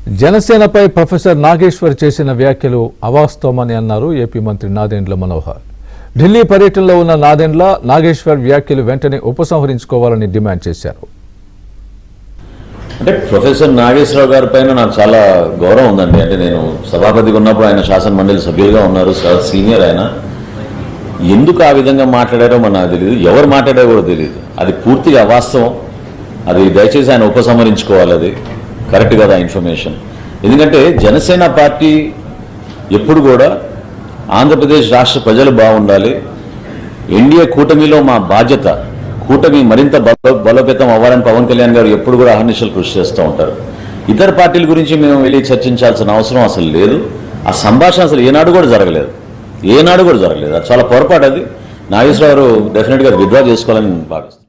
జనసేనపై professor Nageshwar చేసిన వ్యాఖ్యలు అవాస్తవమని అన్నారు ఏపీ మంత్రి నాదెండ్ల మనోహర్. ఢిల్లీ పర్యటనలో ఉన్న నాగేశ్వర్ వ్యాఖ్యలు వెంటనే ఉపసంహరించుకోవాలని డిమాండ్ చేశారు. అంటే ప్రొఫెసర్ నాగేశ్వరరావు గారి పైన నాకు చాలా గౌరవం ఉందండి. అంటే నేను సభాపతిగా ఉన్నప్పుడు ఆయన శాసన మండలి సభ్యులుగా ఉన్నారు, చాలా సీనియర్ ఆయన. ఎందుకు ఆ విధంగా మాట్లాడారో మన నాకు తెలియదు, ఎవరు మాట్లాడారో కూడా తెలియదు. అది పూర్తిగా అవాస్తవం. అది దయచేసి ఆయన ఉపసంహరించుకోవాలి. అది కరెక్ట్ కదా ఇన్ఫర్మేషన్. ఎందుకంటే జనసేన పార్టీ ఎప్పుడు కూడా ఆంధ్రప్రదేశ్ రాష్ట్ర ప్రజలు బాగుండాలి, ఎన్డీఏ కూటమిలో మా బాధ్యత, కూటమి మరింత బలోపేతం అవ్వాలని పవన్ కళ్యాణ్ గారు ఎప్పుడు కూడా అహర్నిశలు కృషి చేస్తూ ఉంటారు. ఇతర పార్టీల గురించి మేము వెళ్ళి చర్చించాల్సిన అవసరం అసలు లేదు. ఆ సంభాషణ అసలు ఏనాడు కూడా జరగలేదు. అది చాలా పొరపాటు. అది నాగేశ్వరరావు డెఫినెట్గా విత్డ్రా చేసుకోవాలని భావిస్తాను.